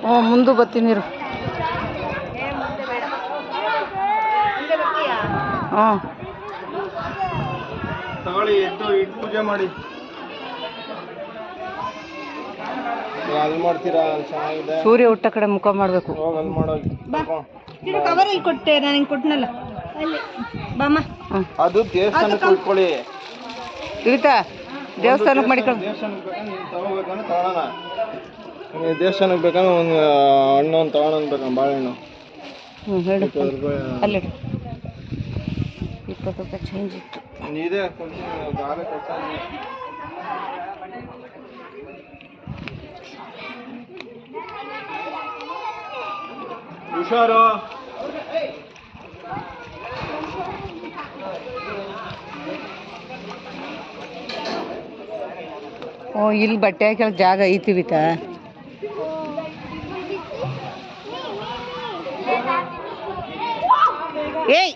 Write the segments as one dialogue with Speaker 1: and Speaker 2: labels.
Speaker 1: ಹ್ಞೂ ಮುಂದೆ ಬರ್ತೀನಿರು. ಹ್ಞೂ
Speaker 2: ತಗೊಳ್ಳಿ, ಎದ್ದು ಇಟ್ಟು ಪೂಜೆ ಮಾಡಿ. ಅಲ್ಲಿ ಮಾಡ್ತೀರಾ? ಚೆನ್ನಾಗಿದೆ.
Speaker 1: ಸೂರ್ಯ ಹುಟ್ಟ ಕಡೆ ಮುಖ ಮಾಡಬೇಕು.
Speaker 2: ಅಲ್ಲಿ ಮಾಡೋದು.
Speaker 1: ಕವರಲ್ಲಿ ಕೊಟ್ಟೆ ನಾನು, ಹಿಂಗೆ ಕೊಟ್ಟನಲ್ಲ ಅಲ್ಲಿ. ಬಾಮ್ಮ,
Speaker 2: ಅದು ದೇವಸ್ಥಾನಕ್ಕೆ ಇಟ್ಕೊಳ್ಳಿ.
Speaker 1: ಇರುತ್ತಾ ದೇವಸ್ಥಾನಕ್ಕೆ ಮಾಡಿಕೊಳ್ಳಿ.
Speaker 2: ದೇವಸ್ಥಾನಕ್ಕೆ ಬೇಕಂದ್ರೆ ನೀವು ತಗೋಬೇಕಂದ್ರೆ ತಗೊಳ್ಳೋಣ. ದೇವಸ್ಥಾನಕ್ಕೆ ಬೇಕಂದ್ರೆ ಒಂದು ಹಣ್ಣು ಒಂದು ತಗೊಳ್ಳೋಣ ಬೇಕಂದ್ರೆ ಬಾಳೆಹಣ್ಣು.
Speaker 1: ಹ್ಞೂ ಹೇಳಿ ಅಲ್ಲಿ 20 ರೂಪಾಯಿ ಚೇಂಜ್ ಇತ್ತು.
Speaker 2: ಇದೆ ಗಾಳಿ ಕೊಡ್ತಾ ಹುಷಾರು.
Speaker 1: ಓ ಇಲ್ಲಿ ಬಟ್ಟೆ ಹಾಕಿ ಜಾಗ ಐತಿ ಬಿತ್ತಾ? ಏಯ್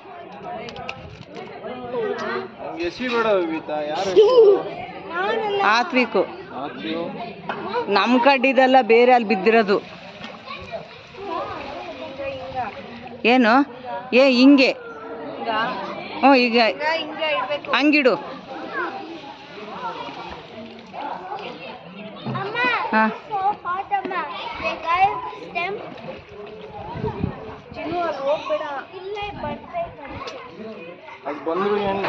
Speaker 2: ಎಸಿ ಬೇಡ ಬಿತ್ತಾ? ಯಾರು
Speaker 1: ಆತ್ವಿಕು ನಮ್ಮ ಕಡ್ಡಿದಲ್ಲ, ಬೇರೆ ಅಲ್ಲಿ ಬಿದ್ದಿರೋದು. ಏನು ಹಿಂಗೆ? ಹ್ಞೂ ಈಗ ಹಂಗಿಡು. ಹಾಂ
Speaker 2: ಅದು ಬಂದ್ರು ಏನು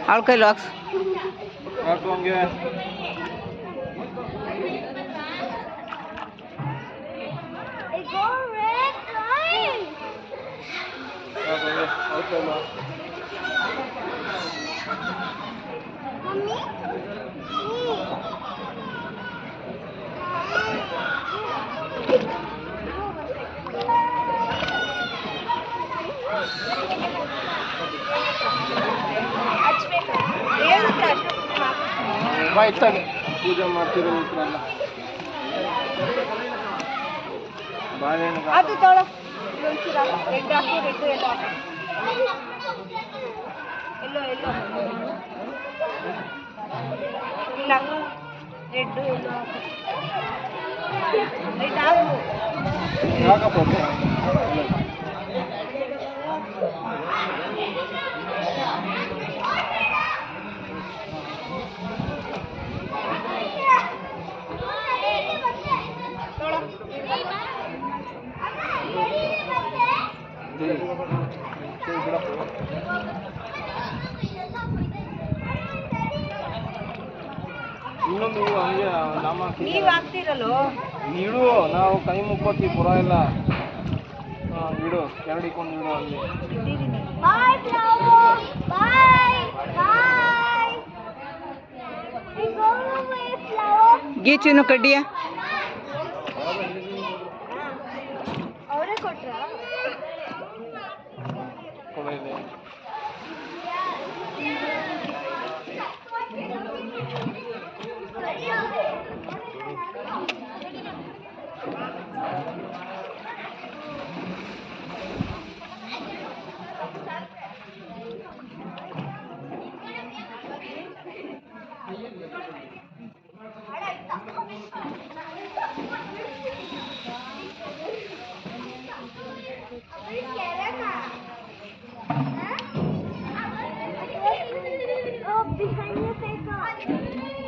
Speaker 1: ಅವಳ ಕೈ ಲಾಕ್ಸ್
Speaker 2: ಹಂಗೆ ಆಯ್ತಾಗ ಪೂಜೆ ಮಾಡ್ತಿರೋ ಇದ್ರಲ್ಲ ಬಾಳೆಹಣ್ಣು
Speaker 1: ಅದು ತಗೊಳ್ಳೋ. ರೆಡ್ ಹಾಕು, ರೆಡ್ ಎಲ್ಲೋ ಎಲ್ಲೋ ಎಲ್ಲೋ ಇಲ್ಲ, ರೆಡ್ ಎಲ್ಲೋ ರೆಡ್ ಹಾಕು.
Speaker 2: ಯಾಕಪ್ಪ ಇನ್ನೊಂದು ಹಂಗೆ ನಮ್ಮ
Speaker 1: ನೀವು ಹಾಕ್ತಿರಲ್ಲೋ,
Speaker 2: ಇಡು. ನಾವು ಕೈ ಮುಕ್ಕೋತೀವಿ ಪುರ ಎಲ್ಲ. ಇಡು, ಎರಡಿಕೊಂಡು ಇಡು ಅಲ್ಲಿ.
Speaker 1: ಗೀಚಿನ ಕಡ್ಡಿಯ
Speaker 3: ಅವರೇ ಕೊಟ್ರ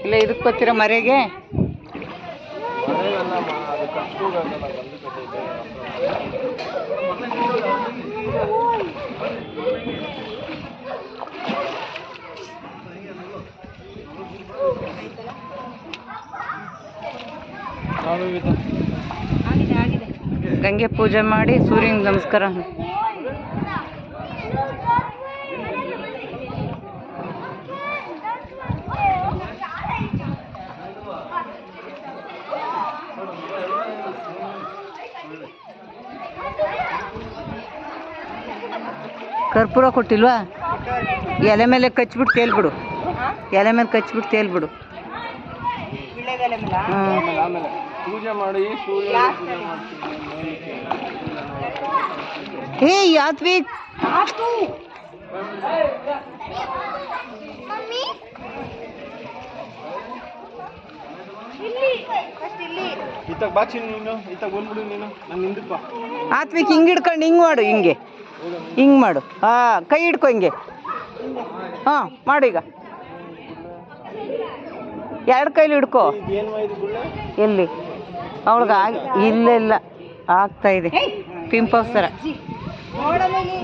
Speaker 1: ಇಲ್ಲ ಇದಕ್ಕೆ ಬರ್ತೀರಾ ಮರೆಗೆ? ಗಂಗೆ ಪೂಜೆ ಮಾಡಿ ಸೂರ್ಯನಿಗೆ ನಮಸ್ಕಾರ. ಕರ್ಪೂರ ಕೊಟ್ಟಿಲ್ವಾ?
Speaker 4: ಎಲೆ ಮೇಲೆ ಕಚ್ಬಿಟ್ಟು ತೇಲ್ಬಿಡು, ಎಲೆ ಮೇಲೆ ಕಚ್ಬಿಟ್ಟು ತೇಲ್ಬಿಡು.
Speaker 1: ವಿಳ್ಯದೆಲೆ ಮೇಲೆ
Speaker 2: ಆಮೇಲೆ ಆಮೇಲೆ ಪೂಜೆ ಮಾಡಿ ಸೂರ್ಯ ಪೂಜೆ ಮಾಡ್ತೀವಿ.
Speaker 4: ಏ ಯಾತ್ವಿ
Speaker 3: ಮಮ್ಮಿ ಇಲ್ಲಿ ಫಸ್ಟ್ ಇಲ್ಲಿ
Speaker 2: ಇತ್ತಾಗ ಬಾಚಿ ನೀನು, ಇತ್ತಾಗ ಬಂದ್ಬಿಡು ನೀನು, ನಾನು ಹಿಂದಕ್ಕೆ ಬಾ.
Speaker 4: ಆತ್ವಿಕ್ ಹಿಂಗೆ ಹಿಡ್ಕೊಂಡು ಹಿಂಗೆ ಮಾಡು, ಹಿಂಗೆ ಹಿಂಗೆ ಮಾಡು. ಹಾಂ ಕೈ ಹಿಡ್ಕೊ ಹಿಂಗೆ. ಹಾಂ ಮಾಡು ಈಗ, ಎರಡು ಕೈಲಿ ಹಿಡ್ಕೊ.
Speaker 2: ಏನು ಇದು ಗುಳ್ಳೆ?
Speaker 4: ಎಲ್ಲಿ ಅವಳಿಗೆ ಇಲ್ಲ ಇಲ್ಲ ಆಗ್ತಾ ಇದೆ ಪಿಂಪಲ್ಸ್ ಥರ.
Speaker 1: ನೋಡಮೇಲೆ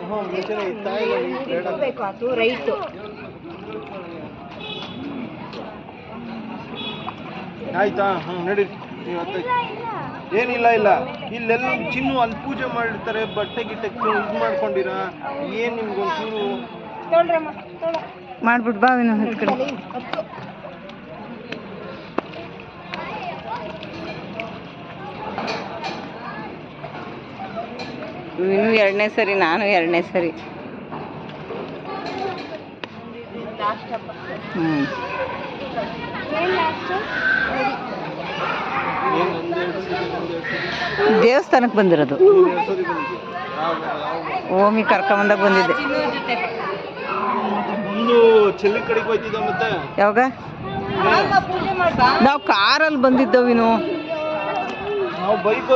Speaker 2: ಹ್ಞೂ ಮುಂಚೆನೇ ಇತ್ತಾ ಇಲ್ಲ ನೀನು ಬೇಡ.
Speaker 1: ಬೇಕು ಅದು ರೈಟು.
Speaker 2: ಆಯ್ತಾ? ಹ್ಞೂ ನಡಿ ನೀವು ಹತ್ತೈತಿ. ಏನಿಲ್ಲ ಇಲ್ಲ, ಇಲ್ಲೆಲ್ಲ ಚಿನ್ನು ಅಲ್ಲಿ ಪೂಜೆ ಮಾಡಿರ್ತಾರೆ, ಬಟ್ಟೆ ಗಿಟ್ಟೆ ಇದು ಮಾಡ್ಕೊಂಡಿರ. ಏನು ನಿಮ್ಗೊಂಚೂರು
Speaker 1: ತೊಳ್ರಮ್ಮ ತೊಳ
Speaker 4: ಮಾಡ್ಬಿಟ್ಟು ಬಾವಿನ ಹತ್ತು ಕಡೆ. ನೀನು ಎರಡನೇ ಸರಿ, ನಾನು ಎರಡನೇ ಸರಿ. ಹ್ಞೂ
Speaker 3: ಏನ್ ಲಾಸ್ಟ್
Speaker 2: ಏನು ಒಂದೆರಡು ಸರಿ
Speaker 4: ದೇವಸ್ಥಾನಕ್ಕೆ ಬಂದಿರೋದು.
Speaker 2: ಎರಡು ಸರಿ ಬಂದಿದೆ. ಯಾವ
Speaker 4: ಓಮಿ ಕರ್ಕೊಂಬಂದಾಗ ಬಂದಿದ್ದೆ.
Speaker 1: ಜೊತೆ
Speaker 2: ಒಂದು ಚೆಲ್ಲಿ ಕಡೆಗೆ ಹೋಯ್ತಿದ್ದ ಮತ್ತೆ
Speaker 4: ಯಾವಾಗ
Speaker 1: ಪೂಜೆ ಮಾಡ್ಬಾ.
Speaker 4: ನಾವು ಕಾರಲ್ಲಿ ಬಂದಿದ್ದವಿನು.
Speaker 2: ನಾವು ಬೈಕ್